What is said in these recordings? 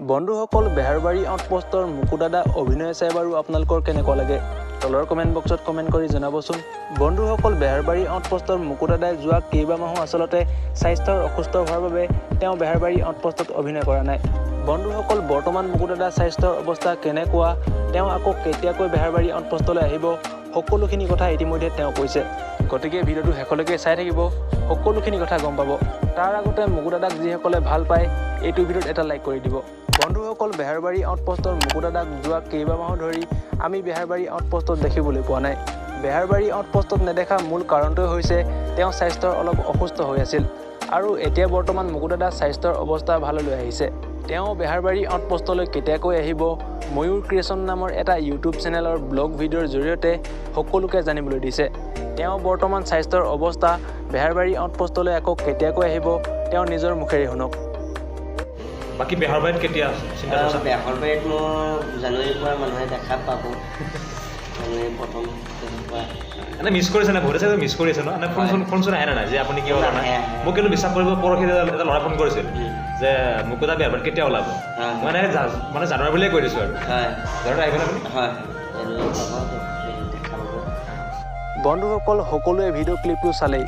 বন্ধুসকল বেহাৰবাৰী আউটপোষ্টৰ মুকু দাদা অভিনয় চাই বাৰু আপোনালোকৰ কেনেকুৱা লাগে তলৰ কমেণ্ট বক্সত কমেণ্ট কৰি জনাবচোন। বন্ধুসকল বেহাৰবাৰী আউটপোষ্টৰ মুকু দাদাই যোৱা কেইবামাহো আচলতে স্বাস্থ্যৰ অসুস্থ হোৱাৰ বাবে তেওঁ বেহাৰবাৰী আউটপোষ্টত অভিনয় কৰা নাই। বন্ধুসকল বৰ্তমান মুকু দাদাৰ স্বাস্থ্যৰ অৱস্থা কেনেকুৱা, তেওঁ আকৌ কেতিয়াকৈ বেহাৰবাৰী আউটপোষ্টলৈ আহিব, সকলোখিনি কথা ইতিমধ্যে তেওঁ কৈছে। গতিকে ভিডিঅ'টো শেষলৈকে চাই থাকিব, সকলোখিনি কথা গম পাব। তাৰ আগতে মুকু দাদাক যিসকলে ভাল পায় এইটো ভিডিঅ'ত এটা লাইক কৰি দিব। বন্ধুসকল বেহাৰবাৰী আউটপোষ্টৰ মুকু দাদাক যোৱা কেইবামাহো ধৰি আমি বেহাৰবাৰী আউটপোষ্টত দেখিবলৈ পোৱা নাই। বেহাৰবাৰী আউটপোষ্টত নেদেখা মূল কাৰণটোৱে হৈছে তেওঁ স্বাস্থ্যৰ অলপ অসুস্থ হৈ আছিল আৰু এতিয়া বৰ্তমান মুকু দাদাৰ স্বাস্থ্যৰ অৱস্থা ভাললৈ আহিছে। তেওঁ বেহাৰবাৰী আউটপোষ্টলৈ কেতিয়াকৈ আহিব ময়ূৰ ক্ৰিয়েশ্যন নামৰ এটা ইউটিউব চেনেলৰ ব্লগ ভিডিঅ'ৰ জৰিয়তে সকলোকে জানিবলৈ দিছে। তেওঁ বৰ্তমান স্বাস্থ্যৰ অৱস্থা, বেহাৰবাৰী আউটপোষ্টলৈ আকৌ কেতিয়াকৈ আহিব তেওঁ নিজৰ মুখেৰে শুনক। বাকী বেহাৰবাৰীত কেতিয়া চিন্তা কৰিছা? বেহাৰবাৰীত মোৰ জানুৱাৰীৰ পৰা মানুহে দেখা পাব। জানুৱাৰী প্ৰথম এনে মিছ কৰিছে নে? বহুতে চাগে মিছ কৰিছে ন? এনে ফোন চোন আহে নাই যে আপুনি কিয় ওলোৱা নাই? মোক কিন্তু বিশ্বাস কৰিব, পৰহি এটা ল'ৰাই ফোন কৰিছিল যে মুকু দা বেহাৰবাৰীত কেতিয়া ওলাব। মই এনেকৈ মানে জানুৱাৰী বুলিয়ে কৈ দিছোঁ আৰু। জানুৱাৰী আহিব আপুনি? হয়। বন্ধুসকল সকলোৱে ভিডিঅ' ক্লিপটো চালেই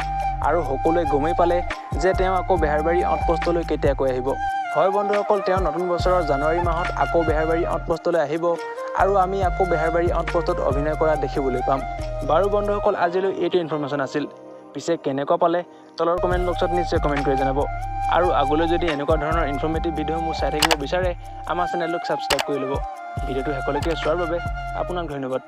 আৰু সকলোৱে গমেই পালে যে তেওঁ আকৌ বেহাৰবাৰী আউটপোষ্টলৈ কেতিয়াকৈ আহিব। হয় বন্ধুসকল, তেওঁ নতুন বছৰৰ জানুৱাৰী মাহত আকৌ বেহাৰবাৰী আউটপোষ্টলৈ আহিব আৰু আমি আকৌ বেহাৰবাৰী আউটপোষ্টত অভিনয় কৰা দেখিবলৈ পাম। বাৰু বন্ধুসকল, আজিলৈ এইটো ইনফৰমেশ্যন আছিল। পিছে কেনেকুৱা পালে তলৰ কমেণ্ট বক্সত নিশ্চয় কমেণ্ট কৰি জনাব। আৰু আগলৈ যদি এনেকুৱা ধৰণৰ ইনফৰ্মেটিভ ভিডিঅ'সমূহ চাই থাকিব বিচাৰে আমাৰ চেনেলটোক ছাবস্ক্ৰাইব কৰি ল'ব। ভিডিঅ'টো শেষলৈকে চোৱাৰ বাবে আপোনাক ধন্যবাদ।